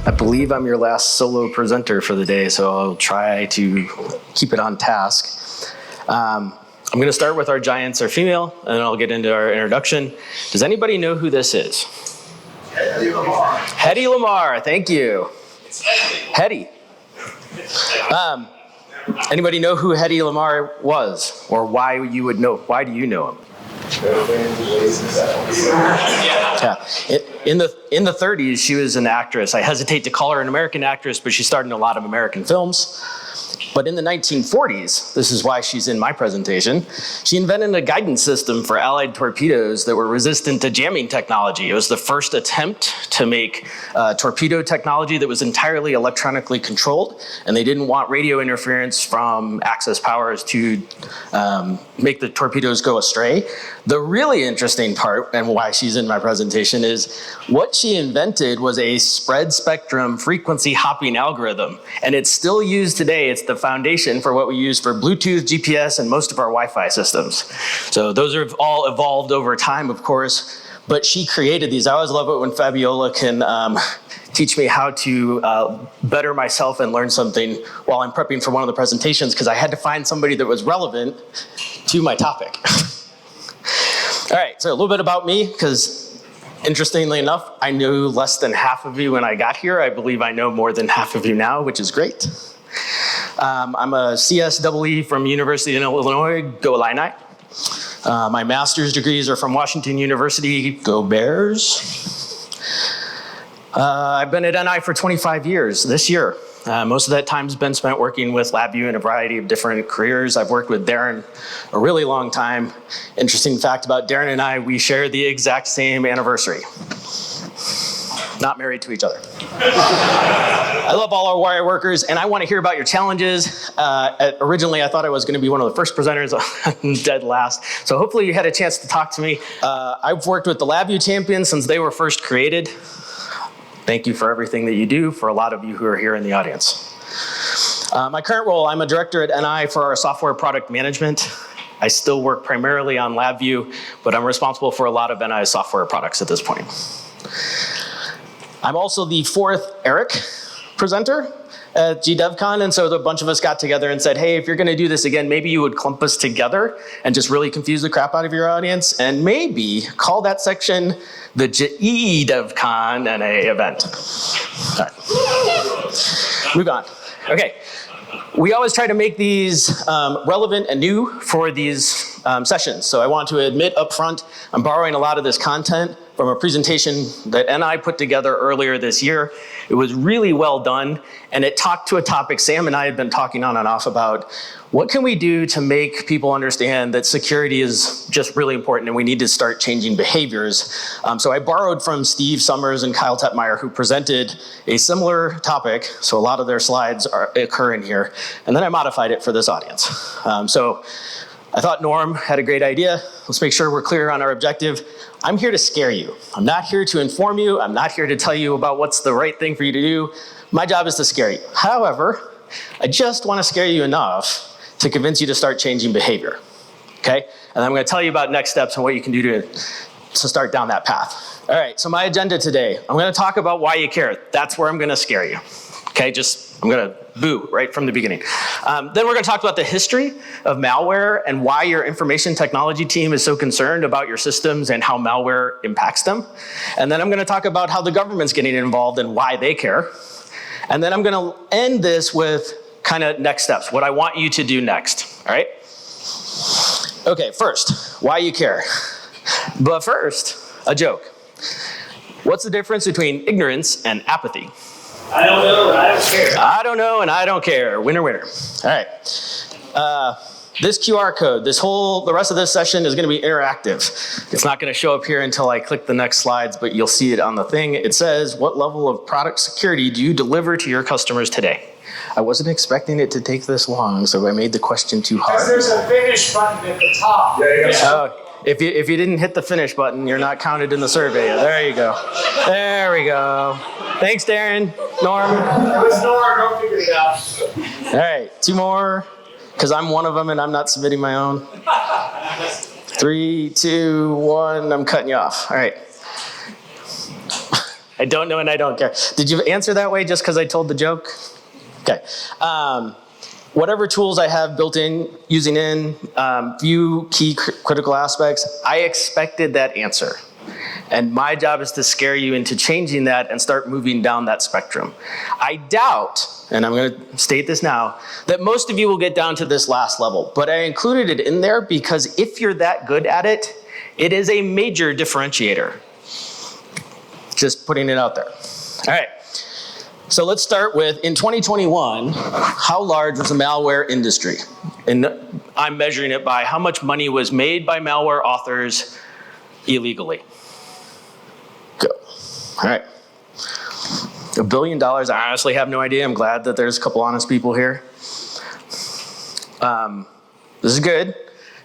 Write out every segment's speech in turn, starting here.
I believe I'm your last solo presenter for the day, so I'll try to keep it on task. I'm going to start with our giants are female, and then I'll get into our introduction. Does anybody know who this is? Hedy Lamarr. Hedy Lamarr, thank you. Hedy. Anybody know who Hedy Lamarr was, or why you would know? Why do you know him? Yeah. In the 30s, she was an actress. I hesitate to call her an American actress, but she starred in a lot of American films. But in the 1940s, this is why she's in my presentation, she invented a guidance system for Allied torpedoes that were resistant to jamming technology. It was the first attempt to make torpedo technology that was entirely electronically controlled, and they didn't want radio interference from Axis powers to make the torpedoes go astray. The really interesting part, and why she's in my presentation, is what she invented was a spread spectrum frequency hopping algorithm, and it's still used today. It's the foundation for what we use for Bluetooth, GPS, and most of our Wi-Fi systems. So those are all evolved over time, of course, but she created these. I always love it when Fabiola can teach me how to better myself and learn something while I'm prepping for one of the presentations, because I had to find somebody that was relevant to my topic. All right, so a little bit about me, because interestingly enough, I knew less than half of you when I got here. I believe I know more than half of you now, which is great. I'm a CSEE from University of Illinois, go Illini. My master's degrees are from Washington University, go Bears. I've been at NI for 25 years this year. Most of that time has been spent working with LabVIEW in a variety of different careers. I've worked with Darren a really long time. Interesting fact about Darren and I, we share the exact same anniversary. Not married to each other. I love all our wire workers, and I want to hear about your challenges. Originally, I thought I was going to be one of the first presenters. I'm dead last. So hopefully you had a chance to talk to me. I've worked with the LabVIEW champions since they were first created. Thank you for everything that you do for a lot of you who are here in the audience. My current role, I'm a director at NI for our software product management. I still work primarily on LabVIEW, but I'm responsible for a lot of NI's software products at this point. I'm also the fourth Eric presenter at GDevCon, and so a bunch of us got together and said, hey, if you're gonna do this again, maybe you would clump us together and just really confuse the crap out of your audience, and maybe call that section the GDevCon NA event. All right, move on. Okay, we always try to make these relevant and new for these sessions, so I want to admit up front, I'm borrowing a lot of this content from a presentation that NI put together earlier this year. It was really well done, and it talked to a topic Sam and I had been talking on and off about. What can we do to make people understand that security is just really important and we need to start changing behaviors? So I borrowed from Steve Summers and Kyle Tetmeyer, who presented a similar topic, so a lot of their slides occur in here, and then I modified it for this audience. So I thought Norm had a great idea. Let's make sure we're clear on our objective. I'm here to scare you. I'm not here to inform you. I'm not here to tell you about what's the right thing for you to do. My job is to scare you. However, I just want to scare you enough to convince you to start changing behavior, okay? And I'm going to tell you about next steps and what you can do to start down that path. All right, so my agenda today, I'm going to talk about why you care. That's where I'm going to scare you, okay? I'm going to boo right from the beginning. Then we're going to talk about the history of malware and why your information technology team is so concerned about your systems and how malware impacts them. And then I'm going to talk about how the government's getting involved and why they care. And then I'm going to end this with kind of next steps, what I want you to do next, all right? Okay, first, why you care. But first, a joke. What's the difference between ignorance and apathy? I don't know, and I don't care. I don't know, and I don't care. Winner, winner. All right. This QR code, the rest of this session is going to be interactive. It's not going to show up here until I click the next slides, but you'll see it on the thing. It says, what level of product security do you deliver to your customers today? I wasn't expecting it to take this long, so I made the question too hard. Because there's a finish button at the top. There you go. If you didn't hit the finish button, you're not counted in the survey. There you go. There we go. Thanks, Darren. Norm. It was Norm, don't figure it out. All right, two more, because I'm one of them and I'm not submitting my own. 3, 2, 1, I'm cutting you off. All right. I don't know and I don't care. Did you answer that way just because I told the joke? Okay. Whatever tools I have built in, using in, few key critical aspects, I expected that answer. And my job is to scare you into changing that and start moving down that spectrum. I doubt, and I'm going to state this now, that most of you will get down to this last level. But I included it in there because if you're that good at it, it is a major differentiator. Just putting it out there. All right. So let's start with, in 2021, how large was the malware industry? And I'm measuring it by how much money was made by malware authors illegally. Go. All right. $1 billion, I honestly have no idea. I'm glad that there's a couple honest people here. This is good.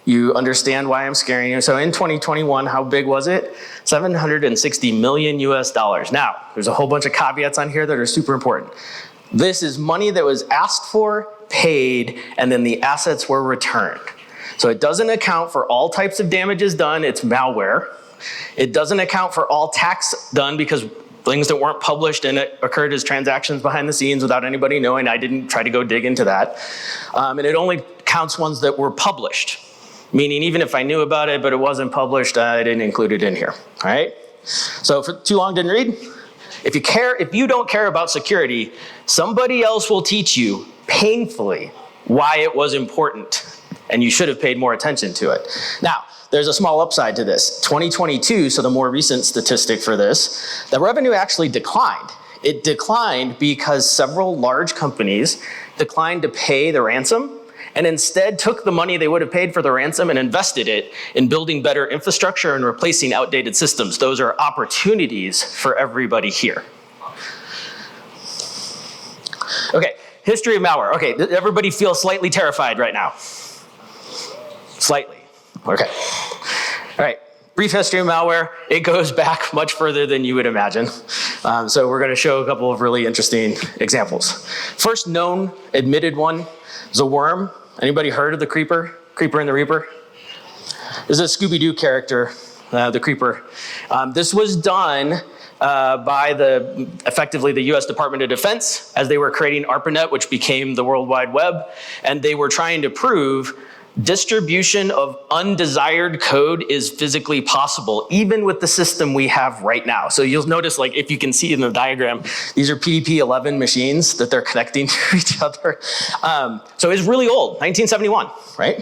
You understand why I'm scaring you. So in 2021, how big was it? 760 million US dollars. Now, there's a whole bunch of caveats on here that are super important. This is money that was asked for, paid, and then the assets were returned. So it doesn't account for all types of damages done, it's malware. It doesn't account for all tax done because things that weren't published and it occurred as transactions behind the scenes without anybody knowing. I didn't try to go dig into that. And it only counts ones that were published. Meaning even if I knew about it, but it wasn't published, I didn't include it in here, all right? So for too long, didn't read? If you don't care about security, somebody else will teach you painfully why it was important, and you should have paid more attention to it. Now, there's a small upside to this. 2022, so the more recent statistic for this, the revenue actually declined. It declined because several large companies declined to pay the ransom and instead took the money they would have paid for the ransom and invested it in building better infrastructure and replacing outdated systems. Those are opportunities for everybody here. Okay, history of malware. Okay, everybody feels slightly terrified right now. Slightly, okay. All right, brief history of malware. It goes back much further than you would imagine. So we're gonna show a couple of really interesting examples. First known admitted one is a worm. Anybody heard of the Creeper? Creeper and the Reaper? This is a Scooby-Doo character, the Creeper. This was done by effectively the US Department of Defense as they were creating ARPANET, which became the World Wide Web, and they were trying to prove distribution of undesired code is physically possible, even with the system we have right now. So you'll notice, like, if you can see in the diagram, these are PDP-11 machines that they're connecting to each other. So it's really old, 1971, right?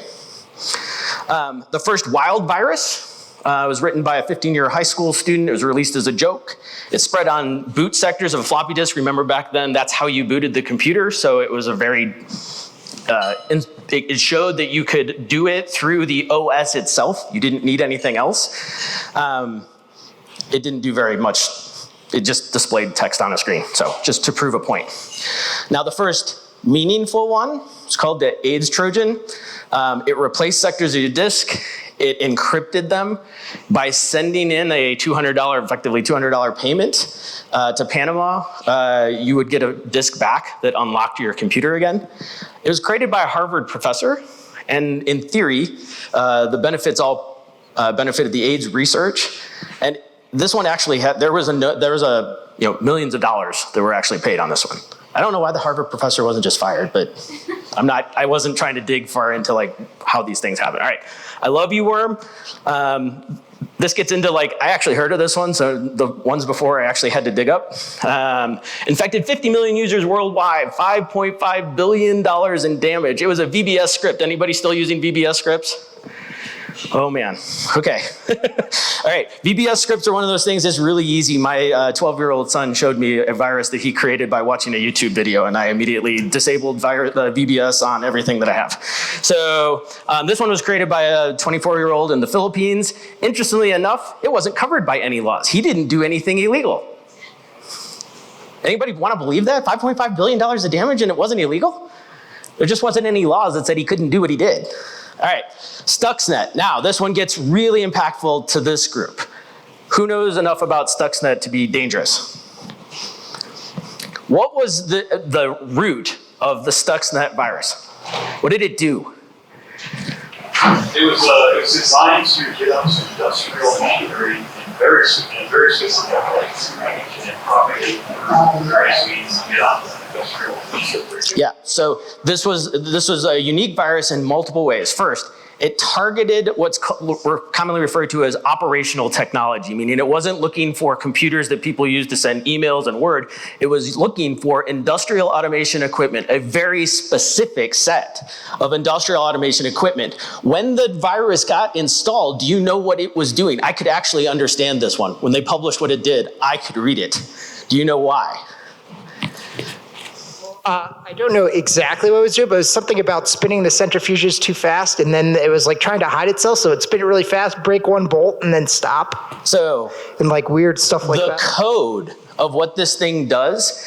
The first wild virus was written by a 15-year high school student. It was released as a joke. It spread on boot sectors of a floppy disk. Remember back then, that's how you booted the computer. So it was a very, it showed that you could do it through the OS itself. You didn't need anything else. It didn't do very much. It just displayed text on a screen. So just to prove a point. Now the first meaningful one is called the AIDS Trojan. It replaced sectors of your disk. It encrypted them by sending in a effectively $200 payment to Panama. You would get a disk back that unlocked your computer again. It was created by a Harvard professor, and in theory, the benefits all benefited the AIDS research. And this one actually had, there was millions of dollars that were actually paid on this one. I don't know why the Harvard professor wasn't just fired, but I wasn't trying to dig far into like how these things happen. All right, I love you, worm. This gets into like, I actually heard of this one, so the ones before I actually had to dig up. Infected 50 million users worldwide, $5.5 billion in damage. It was a VBS script. Anybody still using VBS scripts? Oh man, okay. All right, VBS scripts are one of those things that's really easy. My 12-year-old son showed me a virus that he created by watching a YouTube video, and I immediately disabled VBS on everything that I have. So this one was created by a 24-year-old in the Philippines. Interestingly enough, it wasn't covered by any laws. He didn't do anything illegal. Anybody want to believe that? $5.5 billion of damage and it wasn't illegal? There just wasn't any laws that said he couldn't do what he did. All right, Stuxnet. Now, this one gets really impactful to this group. Who knows enough about Stuxnet to be dangerous? What was the root of the Stuxnet virus? What did it do? It was designed to get up some industrial machinery and Very specific. And propagate very sweet. Yeah, so this was a unique virus in multiple ways. First, it targeted what's commonly referred to as operational technology, meaning it wasn't looking for computers that people use to send emails and Word. It was looking for industrial automation equipment, a very specific set of industrial automation equipment. When the virus got installed, do you know what it was doing? I could actually understand this one. When they published what it did, I could read it. Do you know why? I don't know exactly what it was doing, but it was something about spinning the centrifuges too fast, and then it was like trying to hide itself, so it'd spin it really fast, break one bolt, and then stop. So, and like weird stuff like that. The code of what this thing does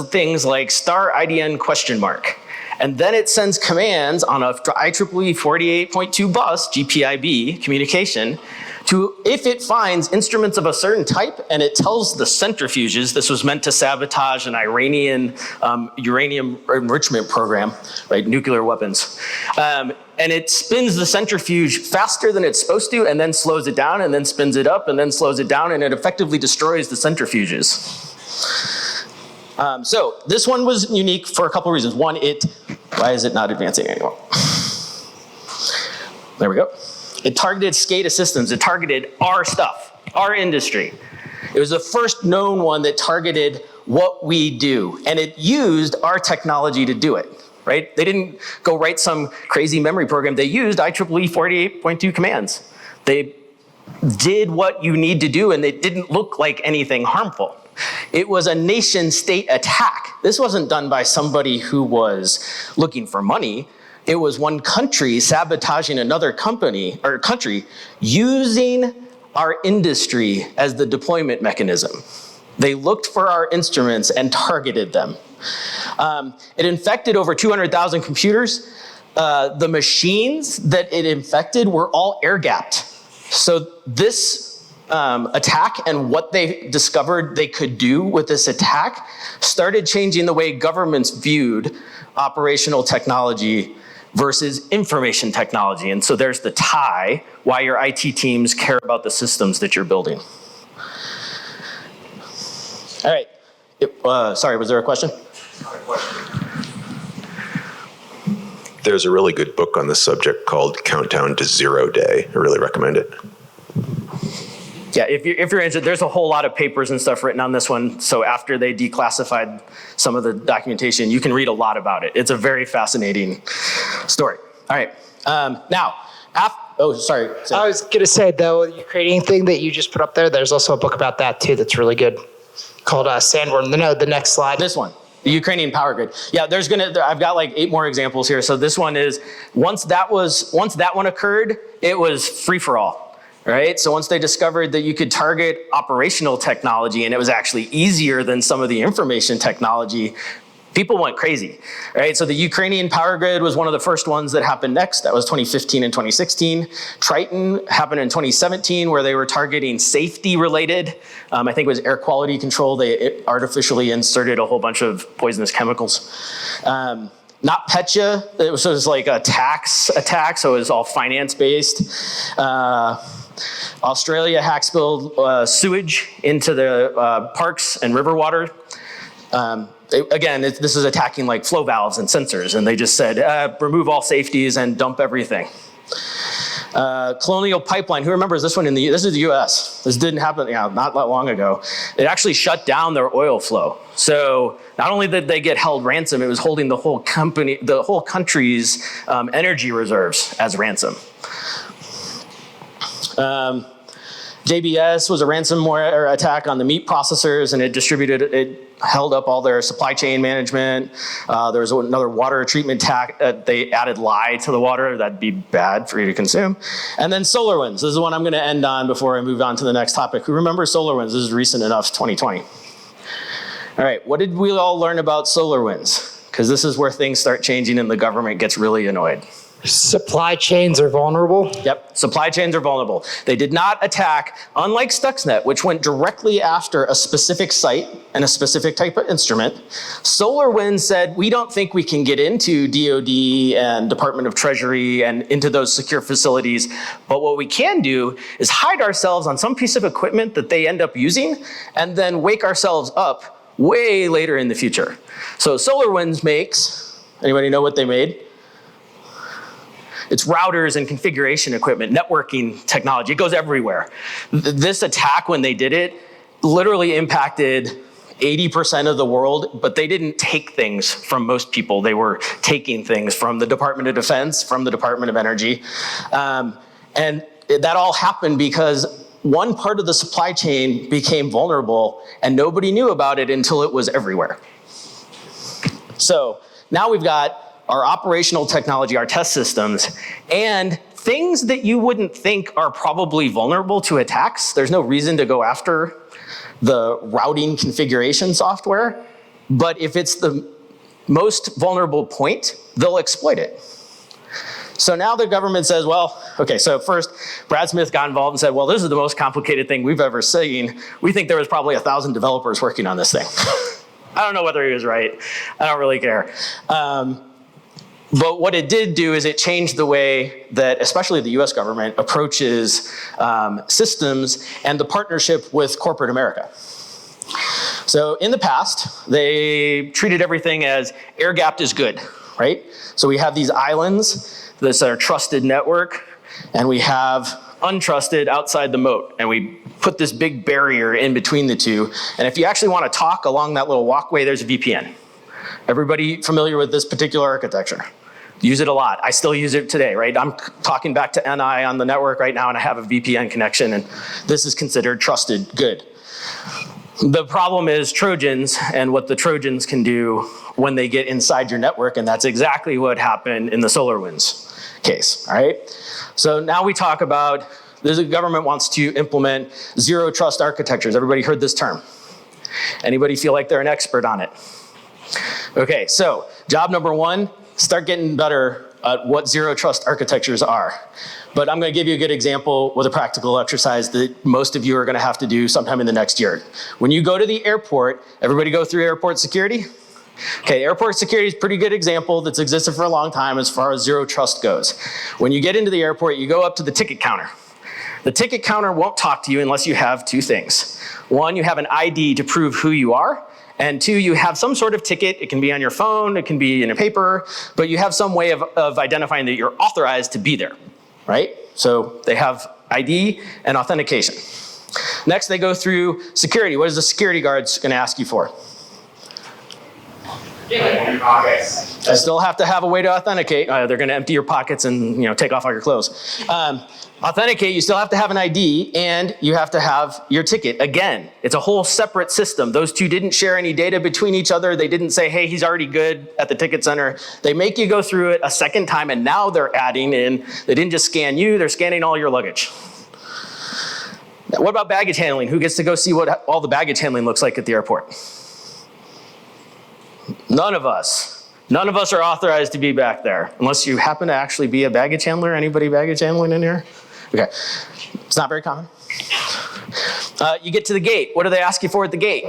things like star IDN question mark. And then it sends commands on a IEEE 48.2 bus, GPIB communication, to if it finds instruments of a certain type and it tells the centrifuges, this was meant to sabotage an Iranian uranium enrichment program, right, nuclear weapons. And it spins the centrifuge faster than it's supposed to and then slows it down and then spins it up and then slows it down and it effectively destroys the centrifuges. So this one was unique for a couple reasons. One, why is it not advancing anymore? There we go. It targeted SCADA systems. It targeted our stuff, our industry. It was the first known one that targeted what we do. And it used our technology to do it, right? They didn't go write some crazy memory program. They used IEEE 48.2 commands. They did what you need to do and it didn't look like anything harmful. It was a nation state attack. This wasn't done by somebody who was looking for money. It was one country sabotaging another company or country using our industry as the deployment mechanism. They looked for our instruments and targeted them. It infected over 200,000 computers. The machines that it infected were all air-gapped. So this attack and what they discovered they could do with this attack started changing the way governments viewed operational technology versus information technology. And so there's the tie, why your IT teams care about the systems that you're building. All right, sorry, was there a question? There's a really good book on this subject called Countdown to Zero Day. I really recommend it. Yeah, if you're interested, there's a whole lot of papers and stuff written on this one. So after they declassified some of the documentation, you can read a lot about it. It's a very fascinating story. All right, now, oh, sorry. I was gonna say, though, the Ukrainian thing that you just put up there, there's also a book about that too that's really good called Sandworm. No, the next slide. This one. The Ukrainian power grid. Yeah, I've got like 8 more examples here. So this one is, once that one occurred, it was free for all. Right? So once they discovered that you could target operational technology and it was actually easier than some of the information technology, people went crazy, right? So the Ukrainian power grid was one of the first ones that happened next. That was 2015 and 2016. Triton happened in 2017 where they were targeting safety related. I think it was air quality control. They artificially inserted a whole bunch of poisonous chemicals. NotPetya, it was like a tax attack, so it was all finance based. Australia hack spilled sewage into the parks and river water. This is attacking like flow valves and sensors, and they just said, remove all safeties and dump everything. Colonial Pipeline, who remembers this one this is the US. This didn't happen, not that long ago. It actually shut down their oil flow. So not only did they get held ransom, it was holding the whole country's energy reserves as ransom. JBS was a ransomware attack on the meat processors, and it held up all their supply chain management. There was another water treatment attack. They added lye to the water. That'd be bad for you to consume. And then SolarWinds. This is the one I'm going to end on before I move on to the next topic. Who remembers SolarWinds? This is recent enough, 2020. All right, what did we all learn about SolarWinds? Because this is where things start changing and the government gets really annoyed. Supply chains are vulnerable. Yep, supply chains are vulnerable. They did not attack, unlike Stuxnet, which went directly after a specific site and a specific type of instrument. SolarWinds said, we don't think we can get into DoD and Department of Treasury and into those secure facilities, but what we can do is hide ourselves on some piece of equipment that they end up using and then wake ourselves up way later in the future. So SolarWinds makes, anybody know what they made? It's routers and configuration equipment, networking technology. It goes everywhere. This attack, when they did it, literally impacted 80% of the world, but they didn't take things from most people. They were taking things from the Department of Defense, from the Department of Energy. And that all happened because one part of the supply chain became vulnerable and nobody knew about it until it was everywhere. So now we've got our operational technology, our test systems, and things that you wouldn't think are probably vulnerable to attacks. There's no reason to go after the routing configuration software, but if it's the most vulnerable point, they'll exploit it. So now the government says, well, okay, so first, Brad Smith got involved and said, well, this is the most complicated thing we've ever seen. We think there was probably 1,000 developers working on this thing. I don't know whether he was right. I don't really care. But what it did do is it changed the way that, especially the US government, approaches systems and the partnership with corporate America. So in the past, they treated everything as air-gapped is good, right? So we have these islands, this are trusted network, and we have untrusted outside the moat, and we put this big barrier in between the two. And if you actually want to talk along that little walkway, there's a VPN. Everybody familiar with this particular architecture? Use it a lot. I still use it today, right? I'm talking back to NI on the network right now and I have a VPN connection and this is considered trusted good. The problem is Trojans and what the Trojans can do when they get inside your network, and that's exactly what happened in the SolarWinds case, all right? So now we talk about, the government wants to implement zero trust architectures. Everybody heard this term? Anybody feel like they're an expert on it? Okay, so job number one, start getting better at what zero trust architectures are. But I'm gonna give you a good example with a practical exercise that most of you are gonna have to do sometime in the next year. When you go to the airport, everybody go through airport security? Okay, airport security is a pretty good example that's existed for a long time as far as zero trust goes. When you get into the airport, you go up to the ticket counter. The ticket counter won't talk to you unless you have two things. One, you have an ID to prove who you are. And two, you have some sort of ticket. It can be on your phone, it can be in a paper, but you have some way of identifying that you're authorized to be there, right? So they have ID and authentication. Next, they go through security. What is the security guards gonna ask you for? I still have to have a way to authenticate. They're gonna empty your pockets and take off all your clothes. Authenticate, you still have to have an ID and you have to have your ticket. Again, it's a whole separate system. Those two didn't share any data between each other. They didn't say, hey, he's already good at the ticket center. They make you go through it a second time and now they're adding in, they didn't just scan you, they're scanning all your luggage. Now, what about baggage handling? Who gets to go see what all the baggage handling looks like at the airport? None of us. None of us are authorized to be back there, unless you happen to actually be a baggage handler. Anybody baggage handling in here? Okay, it's not very common. You get to the gate. What do they ask you for at the gate?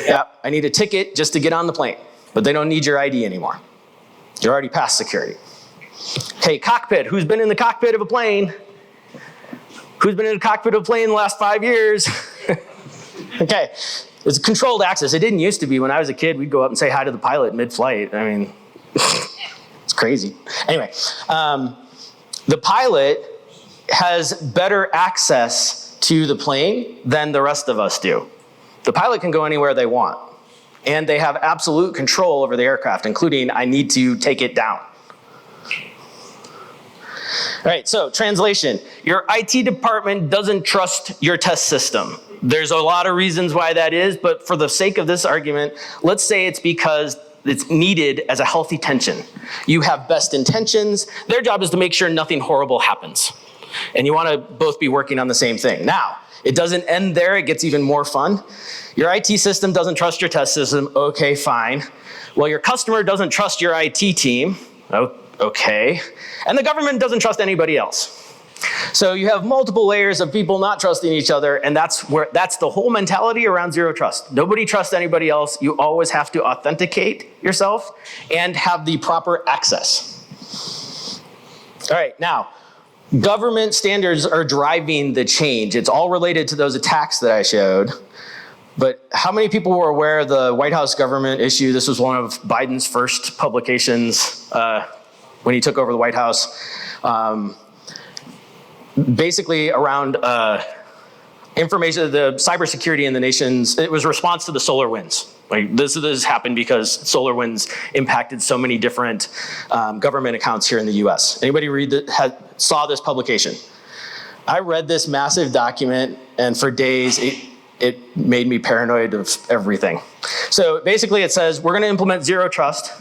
Yeah, I need a ticket just to get on the plane, but they don't need your ID anymore. You're already past security. Okay, cockpit. Who's been in the cockpit of a plane? Who's been in the cockpit of a plane in the last 5 years? Okay. It's controlled access. It didn't used to be. When I was a kid, we'd go up and say hi to the pilot mid-flight. I mean, it's crazy. Anyway, the pilot has better access to the plane than the rest of us do. The pilot can go anywhere they want, and they have absolute control over the aircraft, including I need to take it down. All right, so translation. Your IT department doesn't trust your test system. There's a lot of reasons why that is, but for the sake of this argument, let's say it's because it's needed as a healthy tension. You have best intentions. Their job is to make sure nothing horrible happens. And you want to both be working on the same thing. Now, it doesn't end there. It gets even more fun. Your IT system doesn't trust your test system. Okay, fine. Well, your customer doesn't trust your IT team. Okay. And the government doesn't trust anybody else. So you have multiple layers of people not trusting each other, and that's the whole mentality around zero trust. Nobody trusts anybody else. You always have to authenticate yourself and have the proper access. All right, now, government standards are driving the change. It's all related to those attacks that I showed. But how many people were aware of the White House government issue? This was one of Biden's first publications when he took over the White House. Basically around information, the cybersecurity in the nations, it was response to the solar winds. Like this happened because solar winds impacted so many different government accounts here in the US. Anybody saw this publication? I read this massive document, and for days it made me paranoid of everything. So basically it says, we're gonna implement zero trust.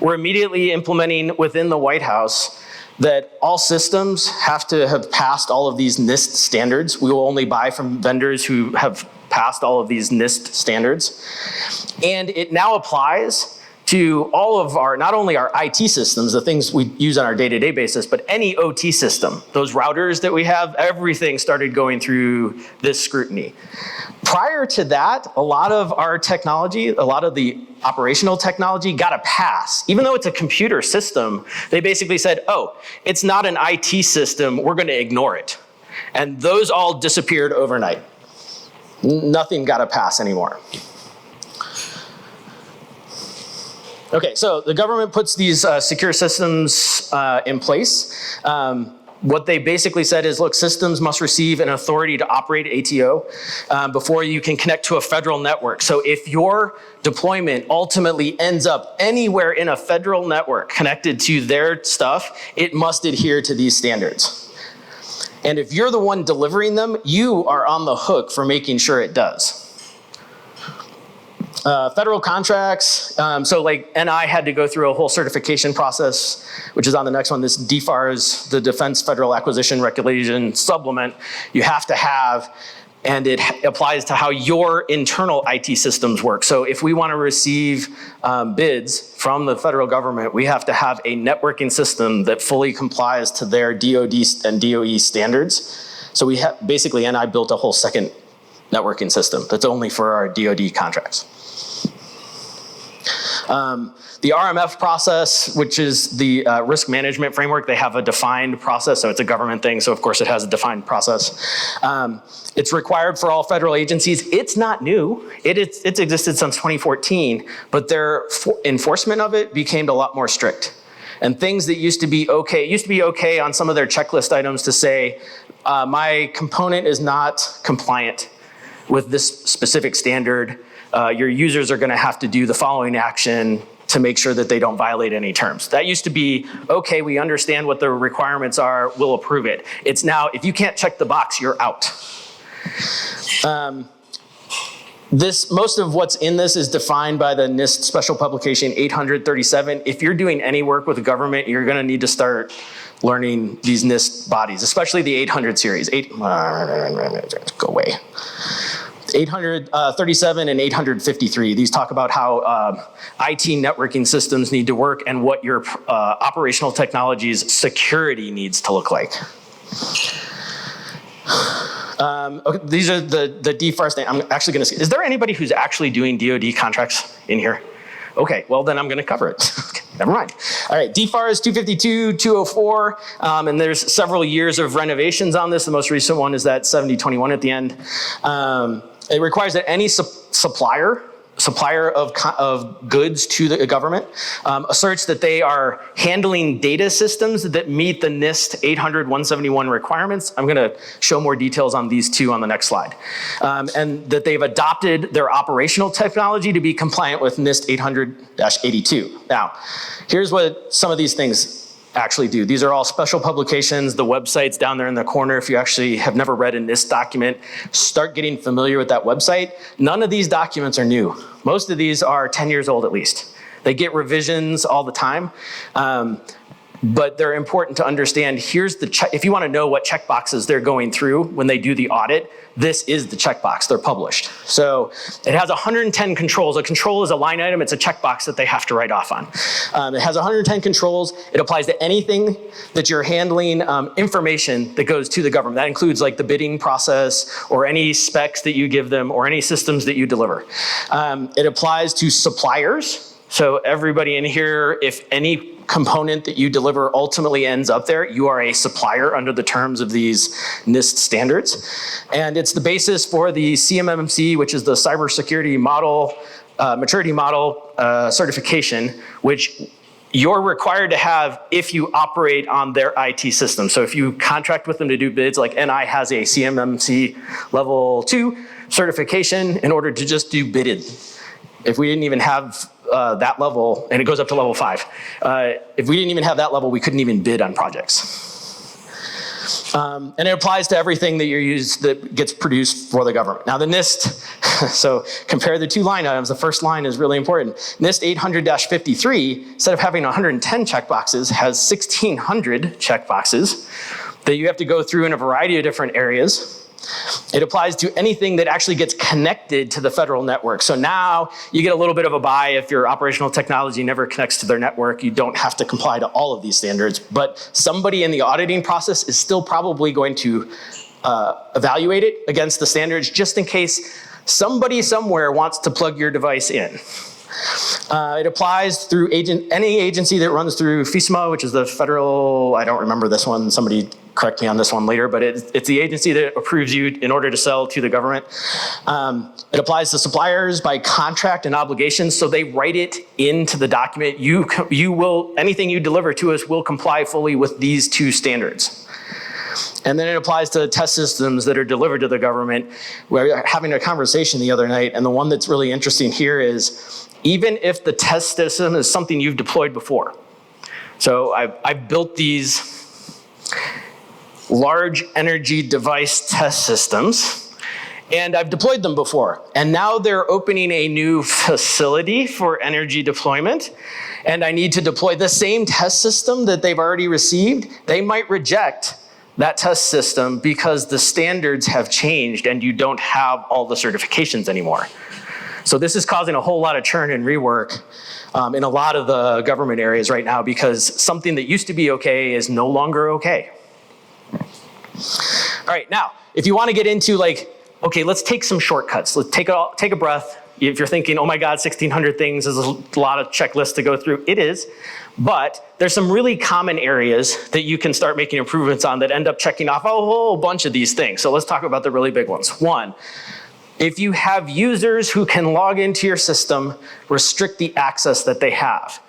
We're immediately implementing within the White House that all systems have to have passed all of these NIST standards. We will only buy from vendors who have passed all of these NIST standards. And it now applies to all of our, not only our IT systems, the things we use on our day-to-day basis, but any OT system. Those routers that we have, everything started going through this scrutiny. Prior to that, a lot of our technology, a lot of the operational technology got a pass. Even though it's a computer system, they basically said, oh, it's not an IT system, we're gonna ignore it. And those all disappeared overnight. Nothing got a pass anymore. Okay, so the government puts these secure systems in place. What they basically said is, look, systems must receive an authority to operate ATO before you can connect to a federal network. So if your deployment ultimately ends up anywhere in a federal network connected to their stuff, it must adhere to these standards. And if you're the one delivering them, you are on the hook for making sure it does. Federal contracts, so like NI had to go through a whole certification process, which is on the next one. This DFARS, the Defense Federal Acquisition Regulation Supplement, you have to have, and it applies to how your internal IT systems work. So if we want to receive bids from the federal government, we have to have a networking system that fully complies to their DoD and DOE standards. So we have, basically, NI built a whole second networking system that's only for our DoD contracts. The RMF process, which is the risk management framework, they have a defined process, so it's a government thing, so of course it has a defined process. It's required for all federal agencies. It's not new. It's existed since 2014, but their enforcement of it became a lot more strict. And things that used to be okay, it used to be okay on some of their checklist items to say, my component is not compliant with this specific standard. Your users are gonna have to do the following action to make sure that they don't violate any terms. That used to be, okay, we understand what the requirements are, we'll approve it. It's now, if you can't check the box, you're out. Most of what's in this is defined by the NIST special publication 837. If you're doing any work with the government, you're gonna need to start learning these NIST bodies, especially the 800 series. Go away. 837 and 853. These talk about how IT networking systems need to work and what your operational technology's security needs to look like. Okay, these are the DFARS thing. I'm actually gonna see, is there anybody who's actually doing DoD contracts in here? Okay, well then I'm gonna cover it. Never mind. All right, DFARS 252, 204, and there's several years of renovations on this. The most recent one is that 7021 at the end. It requires that any supplier of goods to the government asserts that they are handling data systems that meet the NIST 800-171 requirements. I'm gonna show more details on these two on the next slide. And that they've adopted their operational technology to be compliant with NIST 800-82. Now, here's what some of these things actually do. These are all special publications. The website's down there in the corner. If you actually have never read a NIST document, start getting familiar with that website. None of these documents are new. Most of these are 10 years old at least. They get revisions all the time. but they're important to understand. Here's the check. If you want to know what checkboxes they're going through when they do the audit, this is the checkbox. They're published. So it has 110 controls. A control is a line item. It's a checkbox that they have to write off on. It has 110 controls. It applies to anything that you're handling information that goes to the government. That includes like the bidding process or any specs that you give them or any systems that you deliver. It applies to suppliers. So everybody in here, if any component that you deliver ultimately ends up there, you are a supplier under the terms of these NIST standards. And it's the basis for the CMMC, which is the Cybersecurity Model, Maturity Model certification, which you're required to have if you operate on their IT system. So if you contract with them to do bids, like NI has a CMMC level 2 certification in order to just do bidded. If we didn't even have that level, and it goes up to level 5. If we didn't even have that level, we couldn't even bid on projects. And it applies to everything that that gets produced for the government. Now the NIST, so compare the two line items. The first line is really important. NIST 800-53, instead of having 110 checkboxes, has 1,600 checkboxes that you have to go through in a variety of different areas. It applies to anything that actually gets connected to the federal network. So now you get a little bit of a buy if your operational technology never connects to their network. You don't have to comply to all of these standards, but somebody in the auditing process is still probably going to evaluate it against the standards just in case somebody somewhere wants to plug your device in. It applies through any agency that runs through FISMA, which is the federal, I don't remember this one, somebody correct me on this one later, but it's the agency that approves you in order to sell to the government. It applies to suppliers by contract and obligations, so they write it into the document. You will, anything you deliver to us will comply fully with these two standards. And then it applies to test systems that are delivered to the government. We were having a conversation the other night, and the one that's really interesting here is, even if the test system is something you've deployed before. So I've built these large energy device test systems, and I've deployed them before. And now they're opening a new facility for energy deployment, and I need to deploy the same test system that they've already received. They might reject that test system because the standards have changed and you don't have all the certifications anymore. So this is causing a whole lot of churn and rework in a lot of the government areas right now because something that used to be okay is no longer okay. All right, now, if you want to get into like, okay, let's take some shortcuts. Let's take a breath. If you're thinking, oh my God, 1,600 things is a lot of checklists to go through, it is. But there's some really common areas that you can start making improvements on that end up checking off a whole bunch of these things. So let's talk about the really big ones. One, if you have users who can log into your system, restrict the access that they have.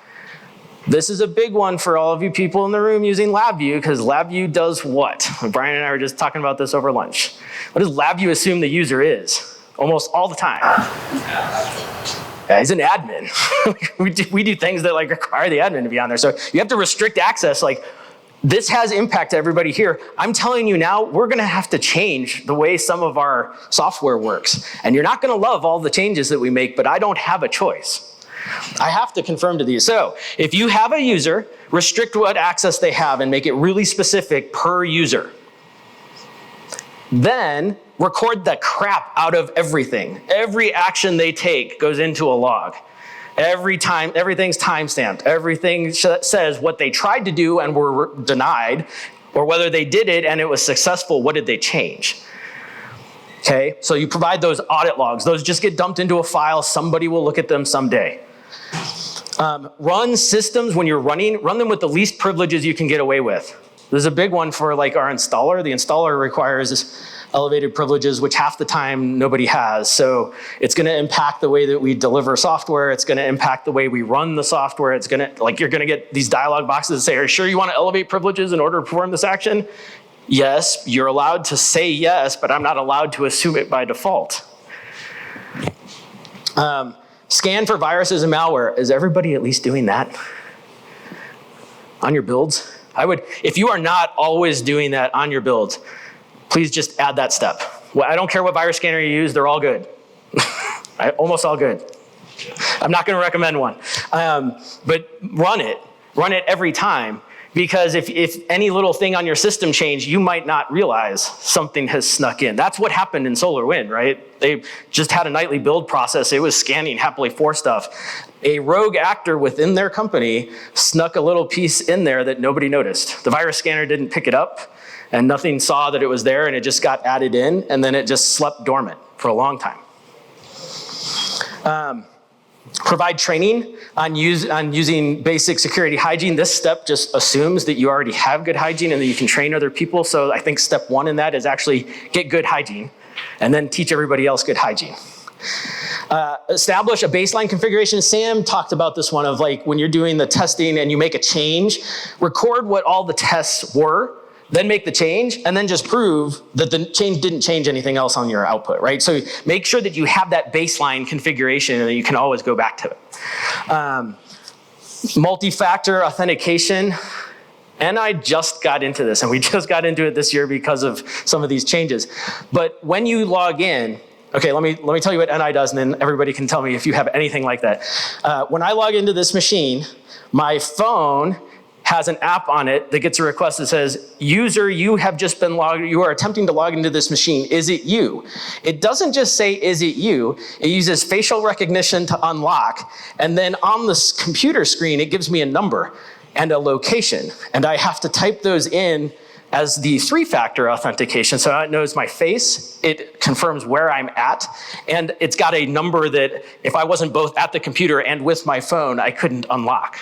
This is a big one for all of you people in the room using LabVIEW, because LabVIEW does what? Brian and I were just talking about this over lunch. What does LabVIEW assume the user is? Almost all the time. Yeah, he's an admin. we do things that like require the admin to be on there. So you have to restrict access. Like, this has impact to everybody here. I'm telling you now, we're gonna have to change the way some of our software works. And you're not gonna love all the changes that we make, but I don't have a choice. I have to confirm to these. So if you have a user, restrict what access they have and make it really specific per user. Then record the crap out of everything. Every action they take goes into a log. Everything's timestamped. Everything says what they tried to do and were denied, or whether they did it and it was successful, what did they change? Okay, so you provide those audit logs. Those just get dumped into a file. Somebody will look at them someday. Run systems when you're run them with the least privileges you can get away with. There's a big one for like our installer. The installer requires elevated privileges, which half the time nobody has. So it's gonna impact the way that we deliver software. It's gonna impact the way we run the software. It's gonna, like, you're gonna get these dialog boxes that say, are you sure you wanna elevate privileges in order to perform this action? Yes, you're allowed to say yes, but I'm not allowed to assume it by default. Scan for viruses and malware. Is everybody at least doing that on your builds? If you are not always doing that on your builds, please just add that step. Well, I don't care what virus scanner you use, they're all good. Almost all good. I'm not gonna recommend one. But run it every time. Because if any little thing on your system changed, you might not realize something has snuck in. That's what happened in SolarWind, right? They just had a nightly build process. It was scanning happily for stuff. A rogue actor within their company snuck a little piece in there that nobody noticed. The virus scanner didn't pick it up, and nothing saw that it was there, and it just got added in, and then it just slept dormant for a long time. Provide training on using basic security hygiene. This step just assumes that you already have good hygiene and that you can train other people. So I think step one in that is actually get good hygiene and then teach everybody else good hygiene. Establish a baseline configuration. Sam talked about this one of like when you're doing the testing and you make a change, record what all the tests were, then make the change, and then just prove that the change didn't change anything else on your output, right? So make sure that you have that baseline configuration and that you can always go back to it. Multi-factor authentication. And I just got into this, and we just got into it this year because of some of these changes. But when you log in, okay, let me tell you what NI does, and then everybody can tell me if you have anything like that. When I log into this machine, my phone has an app on it that gets a request that says, user, you are attempting to log into this machine. Is it you? It doesn't just say, is it you? It uses facial recognition to unlock. And then on this computer screen, it gives me a number and a location. And I have to type those in as the 3-factor authentication. So it knows my face, it confirms where I'm at, and it's got a number that if I wasn't both at the computer and with my phone, I couldn't unlock.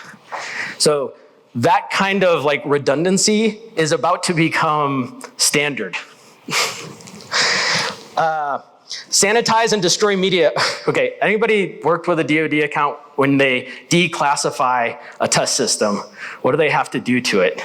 So that kind of like redundancy is about to become standard. Sanitize and destroy media. Okay, anybody worked with a DoD account when they declassify a test system? What do they have to do to it?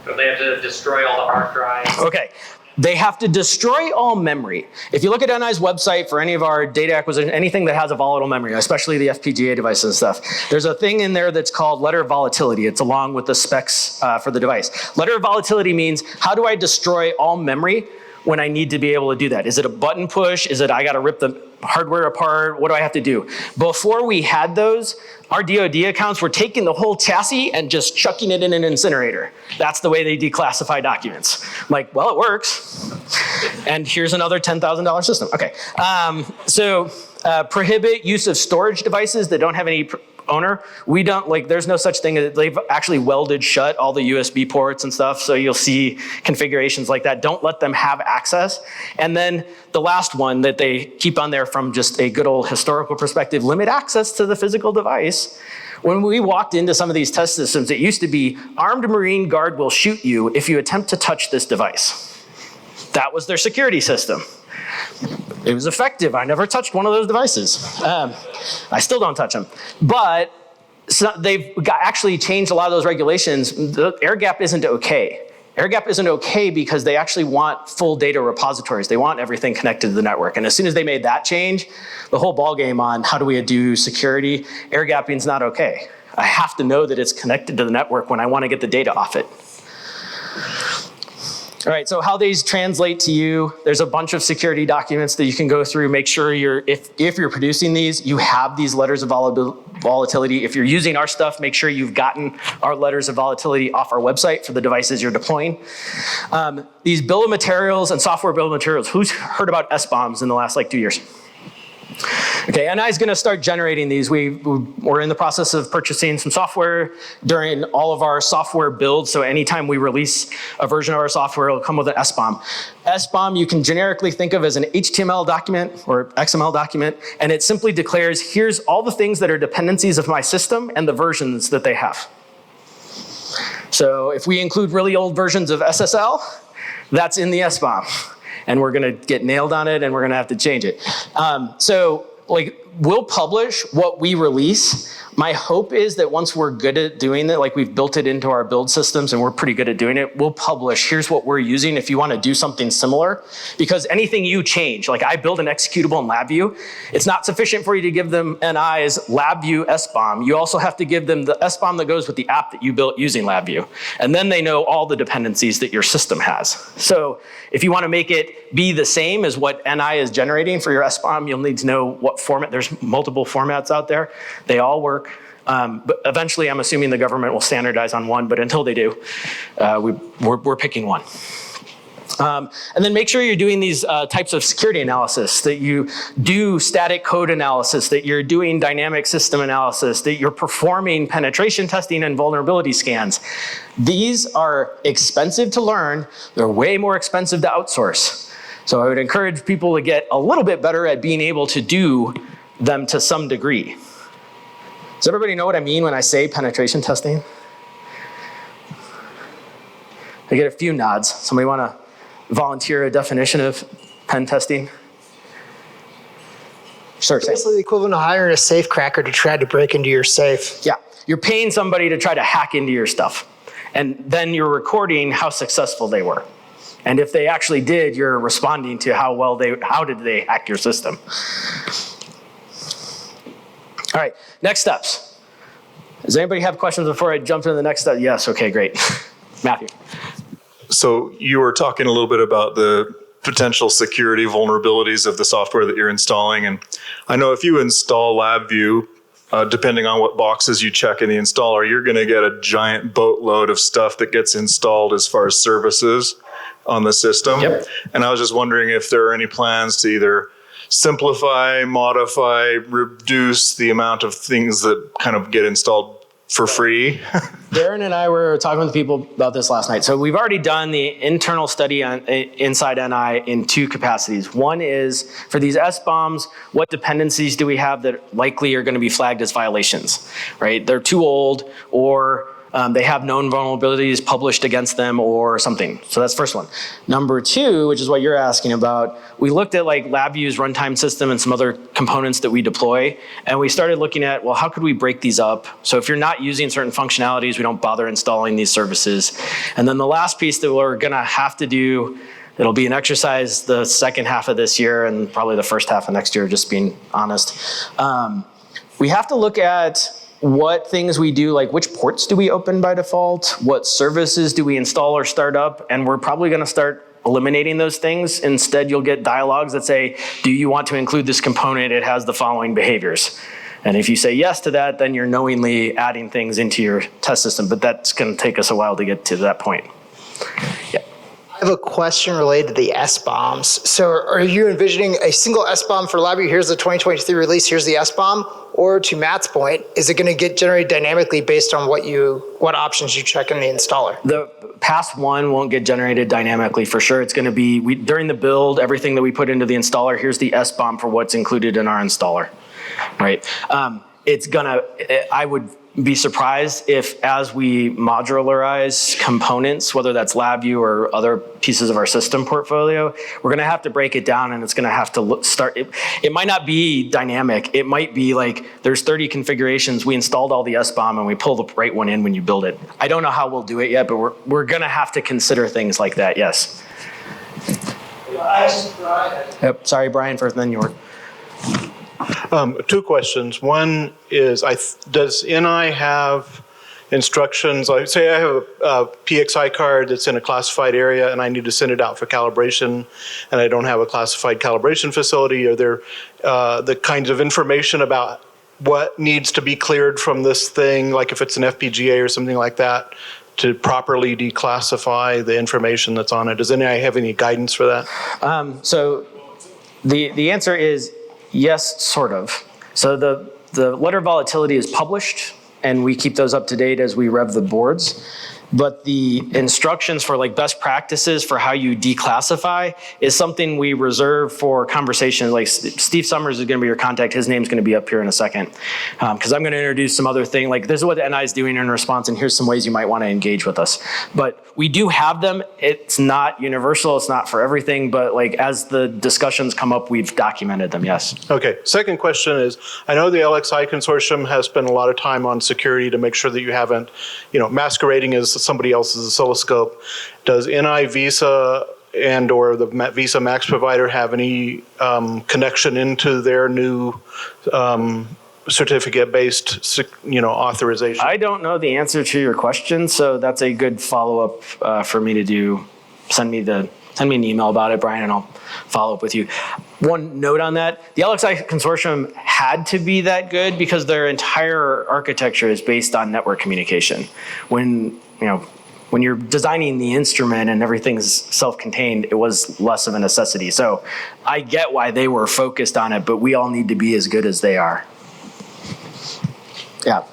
So they have to destroy all the hard drives. Okay. They have to destroy all memory. If you look at NI's website for any of our data acquisition, anything that has a volatile memory, especially the FPGA devices and stuff, there's a thing in there that's called letter of volatility. It's along with the specs for the device. Letter of volatility means, how do I destroy all memory when I need to be able to do that? Is it a button push? Is it I gotta rip the hardware apart? What do I have to do? Before we had those, our DoD accounts were taking the whole chassis and just chucking it in an incinerator. That's the way they declassify documents. I'm like, well, it works. And here's another $10,000 system. Okay, prohibit use of storage devices that don't have any owner. We don't, like, there's no such thing. They've actually welded shut all the USB ports and stuff, so you'll see configurations like that. Don't let them have access. And then the last one that they keep on there from just a good old historical perspective, limit access to the physical device. When we walked into some of these test systems, it used to be, armed Marine Guard will shoot you if you attempt to touch this device. That was their security system. It was effective. I never touched one of those devices. I still don't touch them. But they've actually changed a lot of those regulations. The air gap isn't okay. Air gap isn't okay because they actually want full data repositories. They want everything connected to the network. And as soon as they made that change, the whole ballgame on how do we do security, air gapping is not okay. I have to know that it's connected to the network when I want to get the data off it. All right, so how these translate to you, there's a bunch of security documents that you can go through. Make sure if you're producing these, you have these letters of volatility. If you're using our stuff, make sure you've gotten our letters of volatility off our website for the devices you're deploying. These bill of materials and software bill of materials. Who's heard about SBOMs in the last 2 years? Okay, NI is going to start generating these. We're in the process of purchasing some software during all of our software builds. So anytime we release a version of our software, it'll come with an SBOM. SBOM you can generically think of as an HTML document or XML document, and it simply declares, here's all the things that are dependencies of my system and the versions that they have. So if we include really old versions of SSL, that's in the SBOM. And we're gonna get nailed on it and we're gonna have to change it. We'll publish what we release. My hope is that once we're good at doing it, like we've built it into our build systems and we're pretty good at doing it, we'll publish, here's what we're using if you wanna do something similar. Because anything you change, like I build an executable in LabVIEW, it's not sufficient for you to give them NI's LabVIEW SBOM. You also have to give them the SBOM that goes with the app that you built using LabVIEW. And then they know all the dependencies that your system has. So if you wanna make it be the same as what NI is generating for your SBOM, you'll need to know what format. There's multiple formats out there. They all work. But eventually, I'm assuming the government will standardize on one, but until they do, we're picking one. And then make sure you're doing these types of security analysis, that you do static code analysis, that you're doing dynamic system analysis, that you're performing penetration testing and vulnerability scans. These are expensive to learn. They're way more expensive to outsource. So I would encourage people to get a little bit better at being able to do them to some degree. Does everybody know what I mean when I say penetration testing? I get a few nods. Somebody want to volunteer a definition of pen testing? Sure. Basically the equivalent of hiring a safe cracker to try to break into your safe. Yeah, you're paying somebody to try to hack into your stuff. And then you're recording how successful they were. And if they actually did, you're responding to how did they hack your system. All right, next steps. Does anybody have questions before I jump into the next step? Yes, okay, great. Matthew. So you were talking a little bit about the potential security vulnerabilities of the software that you're installing. And I know if you install LabVIEW, depending on what boxes you check in the installer, you're going to get a giant boatload of stuff that gets installed as far as services on the system. Yep. And I was just wondering if there are any plans to either simplify, modify, reduce the amount of things that kind of get installed for free. Darren and I were talking with people about this last night. So we've already done the internal study on inside NI in two capacities. One is for these SBOMs, what dependencies do we have that likely are going to be flagged as violations, right? They're too old, or they have known vulnerabilities published against them or something. So that's first one. Number two, which is what you're asking about, we looked at like LabVIEW's runtime system and some other components that we deploy, and we started looking at, well, how could we break these up? So if you're not using certain functionalities, we don't bother installing these services. And then the last piece that we're gonna have to do, it'll be an exercise the second half of this year and probably the first half of next year, just being honest. We have to look at what things we do, like which ports do we open by default? What services do we install or start up? And we're probably gonna start eliminating those things. Instead, you'll get dialogues that say, do you want to include this component? It has the following behaviors. And if you say yes to that, then you're knowingly adding things into your test system, but that's gonna take us a while to get to that point. Yeah. I have a question related to the SBOMs. So are you envisioning a single SBOM for LabVIEW? Here's the 2023 release, here's the SBOM. Or to Matt's point, is it going to get generated dynamically based on what options you check in the installer? The past one won't get generated dynamically for sure. It's going to be, during the build, everything that we put into the installer, here's the SBOM for what's included in our installer, right? I would be surprised if, as we modularize components, whether that's LabVIEW or other pieces of our system portfolio, we're going to have to break it down, and it's going to have to start. It might not be dynamic. It might be like there's 30 configurations. We installed all the SBOM and we pull the right one in when you build it. I don't know how we'll do it yet, but we're going to have to consider things like that. Yes. Yep. Sorry, Brian. First, then yours. Two questions. One is, does NI have instructions? Like, say I have a PXI card that's in a classified area and I need to send it out for calibration, and I don't have a classified calibration facility. Are there the kinds of information about what needs to be cleared from this thing, like if it's an FPGA or something like that, to properly declassify the information that's on it? Does NI have any guidance for that? So the answer is yes, sort of. So the letter of volatility is published, and we keep those up to date as we rev the boards. But the instructions for like best practices for how you declassify is something we reserve for conversations. Like Steve Summers is going to be your contact. His name's going to be up here in a second. Because I'm going to introduce some other thing. Like this is what the NI is doing in response, and here's some ways you might want to engage with us. But we do have them. It's not universal. It's not for everything. But like as the discussions come up, we've documented them, yes. Okay, second question is, I know the LXI consortium has spent a lot of time on security to make sure that you haven't, masquerading as somebody else's oscilloscope. Does NI Visa and or the Visa Max provider have any connection into their new certificate-based, authorization? I don't know the answer to your question, so that's a good follow-up for me to do. Send me the send me an email about it, Brian, and I'll follow up with you. One note on that, the LXI consortium had to be that good because their entire architecture is based on network communication. When you're designing the instrument and everything's self-contained, it was less of a necessity. So I get why they were focused on it, but we all need to be as good as they are. Yeah.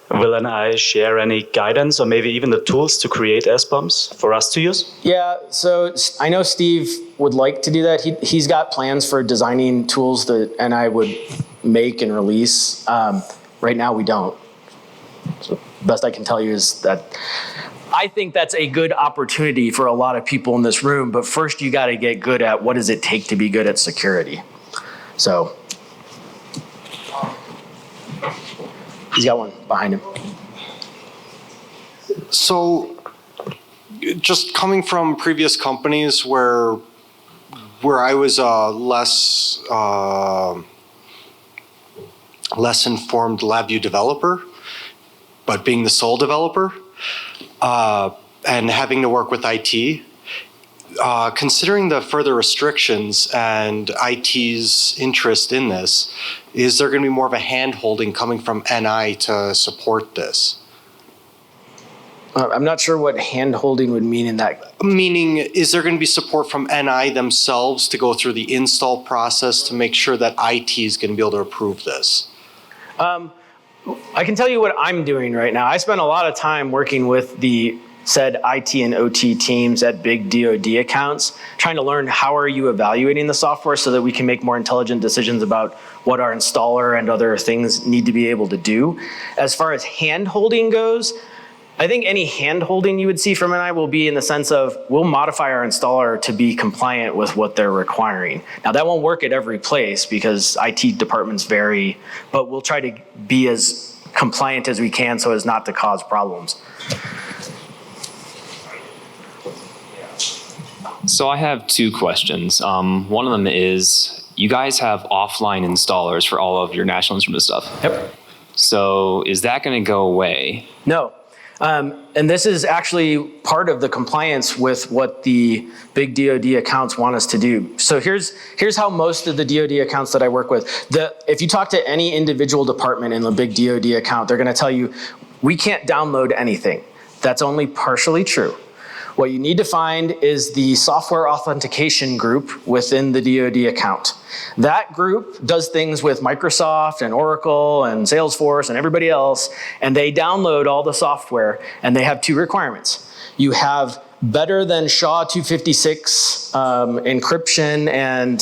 Will NI share any guidance or maybe even the tools to create SBOMs for us to use? Yeah, so I know Steve would like to do that. He's got plans for designing tools that NI would make and release. Right now we don't. So best I can tell you is that I think that's a good opportunity for a lot of people in this room, but first you got to get good at what does it take to be good at security. So he's got one behind him. So just coming from previous companies where I was less informed LabVIEW developer, but being the sole developer, and having to work with IT, considering the further restrictions and IT's interest in this, is there going to be more of a hand-holding coming from NI to support this? I'm not sure what hand-holding would mean in that. Meaning, is there going to be support from NI themselves to go through the install process to make sure that IT is going to be able to approve this? I can tell you what I'm doing right now. I spend a lot of time working with the said IT and OT teams at big DoD accounts, trying to learn how are you evaluating the software so that we can make more intelligent decisions about what our installer and other things need to be able to do. As far as hand-holding goes, I think any hand-holding you would see from NI will be in the sense of we'll modify our installer to be compliant with what they're requiring. Now that won't work at every place because IT departments vary, but we'll try to be as compliant as we can so as not to cause problems. So I have two questions. One of them is, you guys have offline installers for all of your National Instrument stuff. Yep. So is that going to go away? No. And this is actually part of the compliance with what the big DoD accounts want us to do. So here's how most of the DoD accounts that I work with, if you talk to any individual department in the big DoD account, they're going to tell you, we can't download anything. That's only partially true. What you need to find is the software authentication group within the DoD account. That group does things with Microsoft and Oracle and Salesforce and everybody else, and they download all the software, and they have two requirements. You have better than SHA-256 encryption and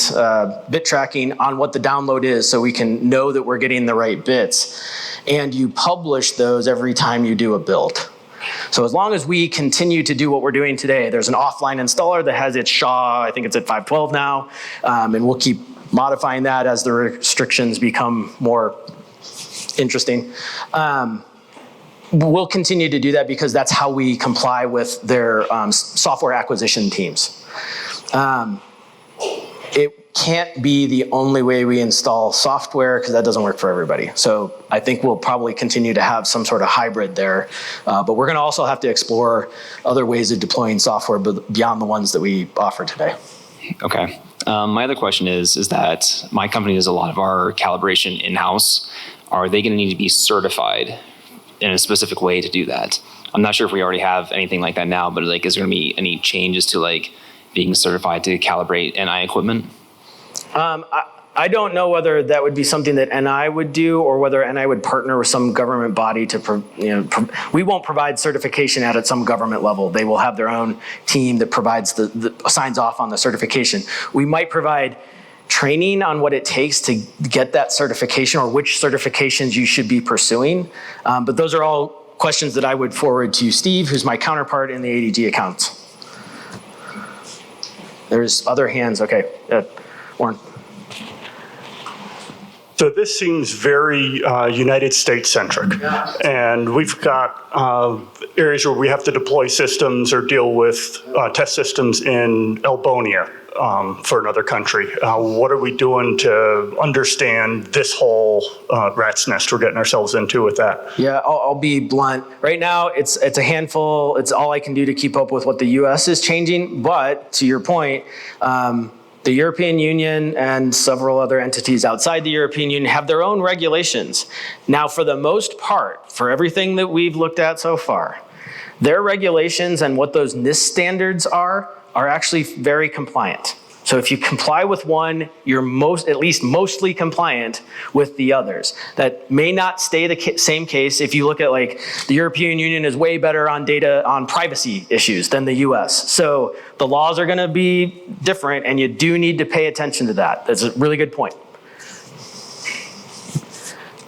bit tracking on what the download is so we can know that we're getting the right bits. And you publish those every time you do a build. So as long as we continue to do what we're doing today, there's an offline installer that has its SHA, I think it's at 512 now, and we'll keep modifying that as the restrictions become more interesting. We'll continue to do that because that's how we comply with their software acquisition teams. It can't be the only way we install software because that doesn't work for everybody. So I think we'll probably continue to have some sort of hybrid there, but we're going to also have to explore other ways of deploying software beyond the ones that we offer today. Okay. My other question is that my company does a lot of our calibration in-house. Are they going to need to be certified in a specific way to do that? I'm not sure if we already have anything like that now, but like, is there going to be any changes to like being certified to calibrate NI equipment? I don't know whether that would be something that NI would do or whether NI would partner with some government body to, we won't provide certification at some government level. They will have their own team that provides signs off on the certification. We might provide training on what it takes to get that certification or which certifications you should be pursuing. But those are all questions that I would forward to Steve, who's my counterpart in the ADG account. There's other hands. Okay, Warren. So this seems very United States centric, and we've got areas where we have to deploy systems or deal with test systems in Elbonia, for another country. What are we doing to understand this whole rat's nest we're getting ourselves into with that? Yeah, I'll be blunt. Right now, it's a handful. It's all I can do to keep up with what the U.S. is changing. But to your point, the European Union and several other entities outside the European Union have their own regulations. Now, for the most part, for everything that we've looked at so far, their regulations and what those NIST standards are actually very compliant. So if you comply with one, you're at least mostly compliant with the others. That may not stay the same case if you look at like the European Union is way better on data on privacy issues than the US. So the laws are gonna be different and you do need to pay attention to that. That's a really good point.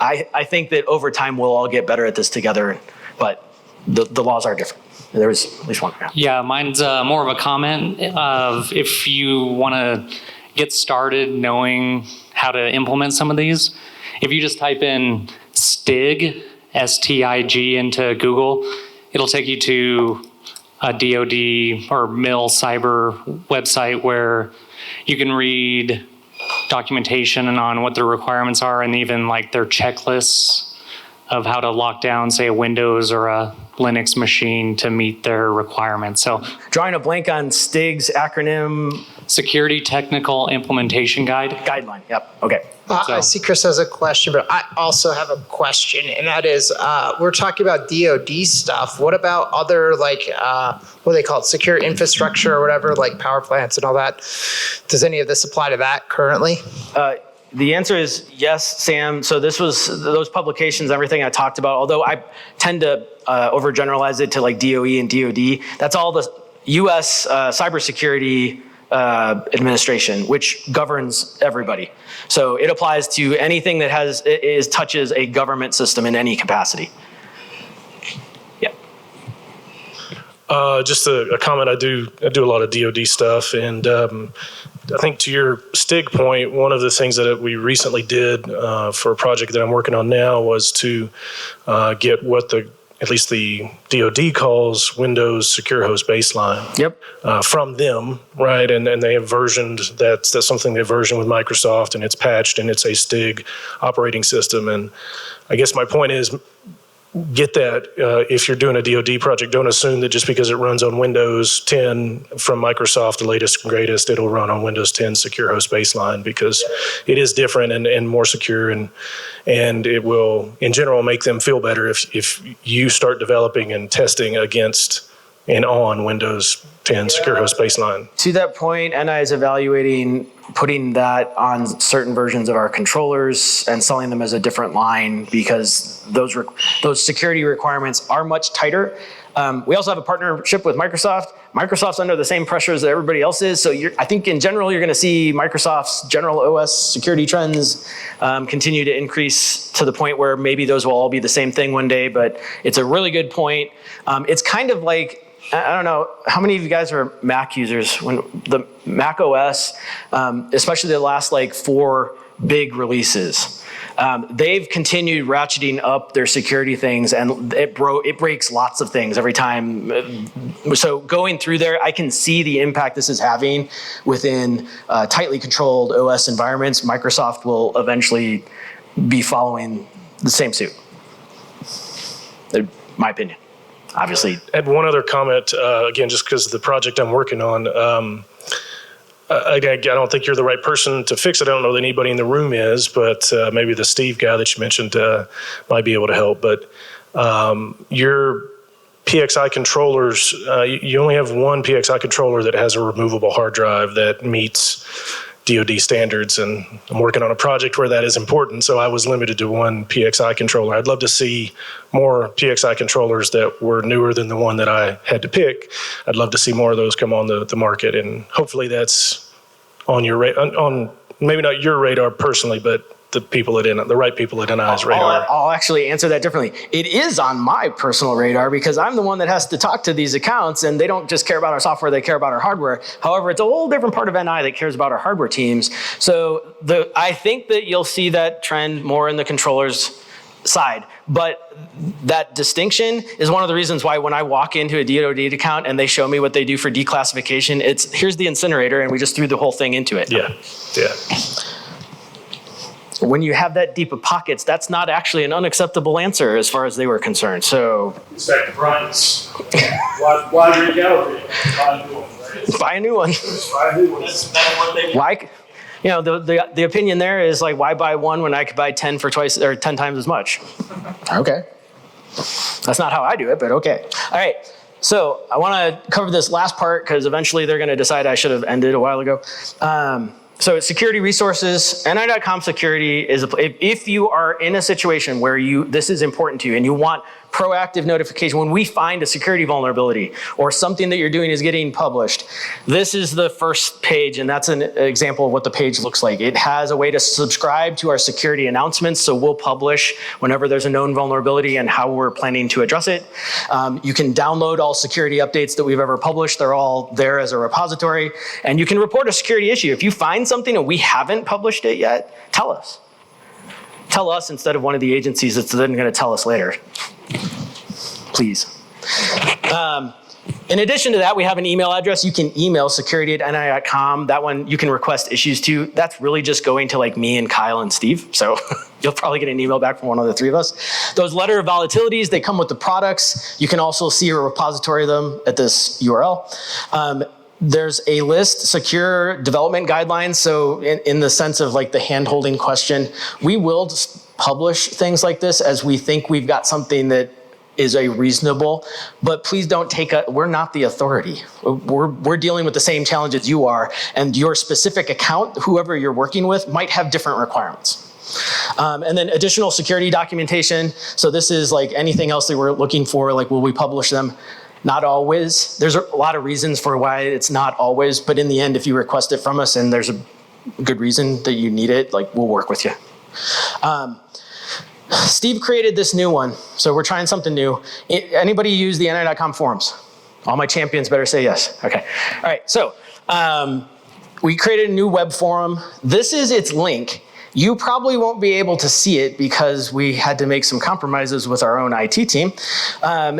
I think that over time we'll all get better at this together, but the laws are different. There was at least one. Yeah, mine's more of a comment of if you want to get started knowing how to implement some of these, if you just type in STIG, S-T-I-G into Google, it'll take you to a DoD or MIL cyber website where you can read documentation on what their requirements are and even like their checklists of how to lock down, say, a Windows or a Linux machine to meet their requirements. So, drawing a blank on STIG's acronym. Security Technical Implementation Guide. Guideline, yep, okay. I see Chris has a question, but I also have a question, and that is, we're talking about DoD stuff. What about other, like, what do they call it, secure infrastructure or whatever, like power plants and all that? Does any of this apply to that currently? The answer is yes, Sam. So this was those publications, everything I talked about, although I tend to overgeneralize it to like DOE and DOD. That's all the US cybersecurity administration, which governs everybody. So it applies to anything that touches a government system in any capacity. Yeah. Just a comment. I do a lot of DoD stuff, and I think to your STIG point, one of the things that we recently did for a project that I'm working on now was to get what at least the DoD calls Windows Secure Host Baseline. Yep. From them, right? And they have versioned, that's something they've versioned with Microsoft, and it's patched, and it's a STIG operating system. And I guess my point is, get that. If you're doing a DoD project, don't assume that just because it runs on Windows 10 from Microsoft, the latest and greatest, it'll run on Windows 10 Secure Host Baseline, because it is different and more secure, and it will, in general, make them feel better if you start developing and testing against and on Windows 10 Secure Host Baseline. To that point, NI is evaluating putting that on certain versions of our controllers and selling them as a different line, because those security requirements are much tighter. We also have a partnership with Microsoft. Microsoft's under the same pressures that everybody else is. So I think in general, you're going to see Microsoft's general OS security trends continue to increase to the point where maybe those will all be the same thing one day. But it's a really good point. It's kind of like, I don't know, how many of you guys are Mac users? When the Mac OS, especially the last like 4 big releases, they've continued ratcheting up their security things, and it breaks lots of things every time. So going through there, I can see the impact this is having within tightly controlled OS environments. Microsoft will eventually be following the same suit, in my opinion. Obviously. I had one other comment, again, just because of the project I'm working on. I don't think you're the right person to fix it. I don't know that anybody in the room is, but maybe the Steve guy that you mentioned might be able to help. But your PXI controllers, you only have one PXI controller that has a removable hard drive that meets DoD standards, and I'm working on a project where that is important, so I was limited to one PXI controller. I'd love to see more PXI controllers that were newer than the one that I had to pick. I'd love to see more of those come on the market, and hopefully that's on your on maybe not your radar personally, but the right people at NI's radar. I'll actually answer that differently. It is on my personal radar, because I'm the one that has to talk to these accounts, and they don't just care about our software, they care about our hardware. However, it's a whole different part of NI that cares about our hardware teams. So I think that you'll see that trend more in the controllers side. But that distinction is one of the reasons why when I walk into a DoD account and they show me what they do for declassification, it's here's the incinerator and we just threw the whole thing into it. Yeah. When you have that deep of pockets, that's not actually an unacceptable answer as far as they were concerned. So It's back to Brian's. Why recalibrate? Buy a new one, right? buy a new one. That's what they Why? You know, the opinion there is like, why buy one when I could buy 10 for twice or 10 times as much? Okay. That's not how I do it, but okay. All right. So I want to cover this last part because eventually they're going to decide I should have ended a while ago. So security resources, NI.com security is, if you are in a situation where this is important to you and you want proactive notification, when we find a security vulnerability or something that you're doing is getting published, this is the first page, and that's an example of what the page looks like. It has a way to subscribe to our security announcements, so we'll publish whenever there's a known vulnerability and how we're planning to address it. You can download all security updates that we've ever published. They're all there as a repository, and you can report a security issue. If you find something and we haven't published it yet, tell us. Tell us instead of one of the agencies that's then going to tell us later. Please. In addition to that, we have an email address. You can email security@ni.com. That one you can request issues to. That's really just going to like me and Kyle and Steve. So you'll probably get an email back from one of the three of us. Those letter of volatilities, they come with the products. You can also see a repository of them at this URL. There's a list, secure development guidelines. So in the sense of like the hand-holding question, we will publish things like this as we think we've got something that is a reasonable, but please don't we're not the authority. We're dealing with the same challenges you are, and your specific account, whoever you're working with, might have different requirements. And then additional security documentation. So this is like anything else that we're looking for, like will we publish them? Not always. There's a lot of reasons for why it's not always, but in the end, if you request it from us and there's a good reason that you need it, like we'll work with you. Steve created this new one, so we're trying something new. Anybody use the NI.com forums? All my champions better say yes. Okay. All right, so we created a new web forum. This is its link. You probably won't be able to see it because we had to make some compromises with our own IT team.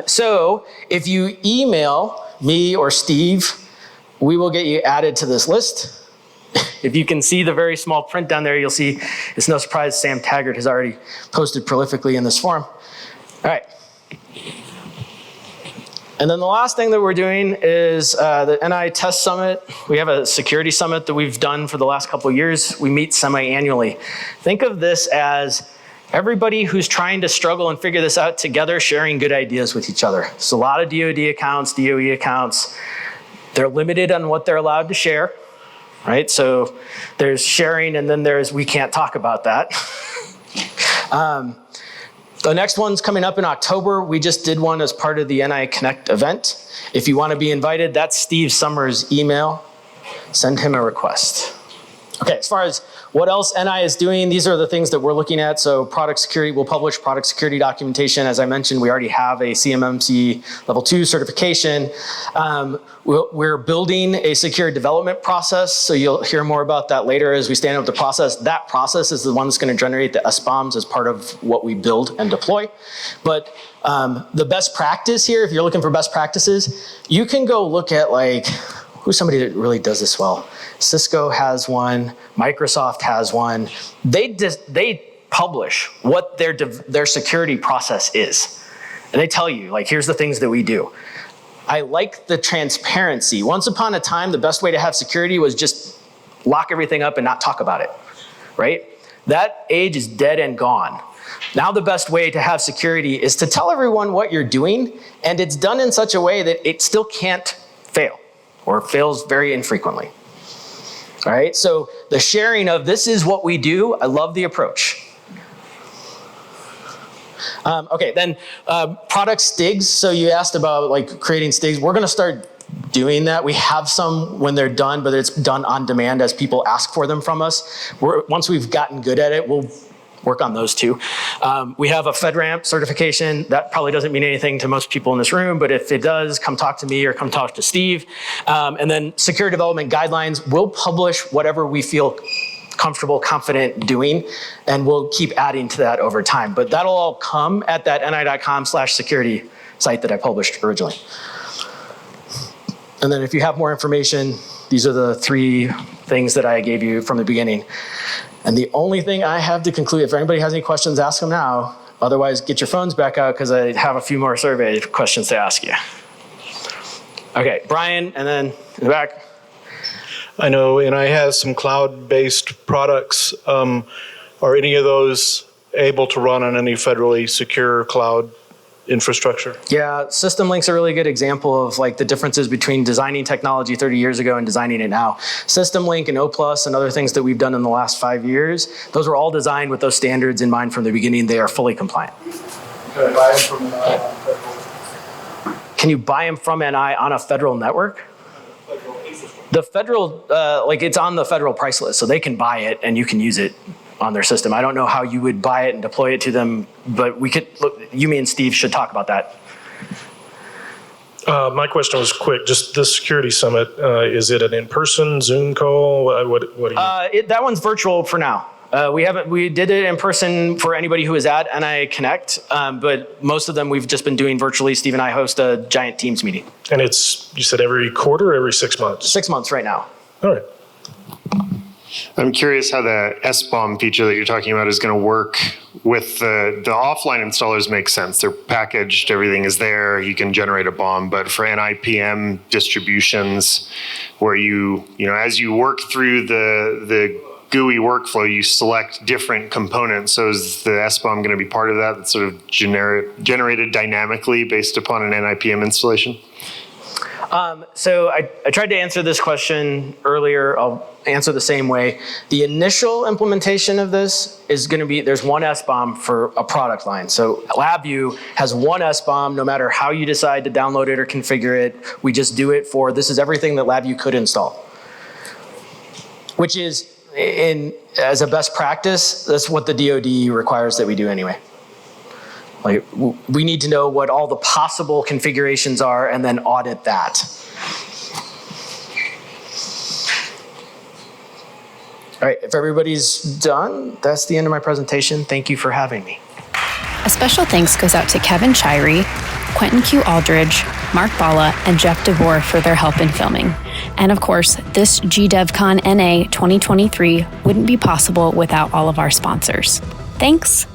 So if you email me or Steve, we will get you added to this list. If you can see the very small print down there, you'll see it's no surprise Sam Taggart has already posted prolifically in this forum. All right. And then the last thing that we're doing is the NI Test Summit. We have a security summit that we've done for the last couple of years. We meet semi-annually. Think of this as everybody who's trying to struggle and figure this out together, sharing good ideas with each other. So a lot of DoD accounts, DOE accounts, they're limited on what they're allowed to share, right? So there's sharing and then there's we can't talk about that. The next one's coming up in October. We just did one as part of the NI Connect event. If you want to be invited, that's Steve Summers' email. Send him a request. Okay, as far as what else NI is doing, these are the things that we're looking at. So product security, we'll publish product security documentation. As I mentioned, we already have a CMMC level 2 certification. We're building a secure development process. So you'll hear more about that later as we stand up the process. That process is the one that's going to generate the SBOMs as part of what we build and deploy. But the best practice here, if you're looking for best practices, you can go look at like, who's somebody that really does this well? Cisco has one, Microsoft has one. They publish what their security process is. And they tell you, like, here's the things that we do. I like the transparency. Once upon a time, the best way to have security was just lock everything up and not talk about it, right? That age is dead and gone. Now the best way to have security is to tell everyone what you're doing, and it's done in such a way that it still can't fail, or fails very infrequently. All right, so the sharing of this is what we do, I love the approach. Okay, then product STIGs. So you asked about like creating STIGs. We're gonna start doing that. We have some when they're done, but it's done on demand as people ask for them from us. Once we've gotten good at it, we'll work on those too. We have a FedRAMP certification. That probably doesn't mean anything to most people in this room, but if it does, come talk to me or come talk to Steve. And then secure development guidelines, we'll publish whatever we feel comfortable, confident doing, and we'll keep adding to that over time. But that'll all come at that ni.com/security site that I published originally. And then if you have more information, these are the 3 things that I gave you from the beginning. And the only thing I have to conclude, if anybody has any questions, ask them now. Otherwise, get your phones back out because I have a few more survey questions to ask you. Okay, Brian, and then in the back. I know NI has some cloud-based products. Are any of those able to run on any federally secure cloud infrastructure? Yeah, System Link's a really good example of like the differences between designing technology 30 years ago and designing it now. System Link and O+ and other things that we've done in the last 5 years, those were all designed with those standards in mind from the beginning. They are fully compliant. Can I buy them from NI on federal? Can you buy them from NI on a federal network? The federal, like it's on the federal price list, so they can buy it and you can use it on their system. I don't know how you would buy it and deploy it to them, but we could, look, you, me, and Steve should talk about that. My question was quick. Just this security summit, is it an in-person Zoom call? What do you? That one's virtual for now. We did it in person for anybody who was at NI Connect, but most of them we've just been doing virtually. Steve and I host a giant Teams meeting. And it's, you said every quarter or every 6 months? 6 months right now. All right. I'm curious how the SBOM feature that you're talking about is going to work with the offline installers. Makes sense. They're packaged. Everything is there. You can generate a BOM. But for NIPM distributions, where you as you work through the GUI workflow, you select different components. So is the SBOM going to be part of that? That's sort of generated dynamically based upon an NIPM installation? So I tried to answer this question earlier. I'll answer the same way. The initial implementation of this is going to be, there's one SBOM for a product line. So LabVIEW has one SBOM no matter how you decide to download it or configure it. We just do it for, this is everything that LabVIEW could install. Which is, as a best practice, that's what the DoD requires that we do anyway. Like, we need to know what all the possible configurations are and then audit that. All right, if everybody's done, that's the end of my presentation. Thank you for having me. A special thanks goes out to Kevin Shirey, Quentin Q. Aldridge, Mark Balla, and Jeff DeVore for their help in filming. And of course, this GDevCon NA 2023 wouldn't be possible without all of our sponsors. Thanks.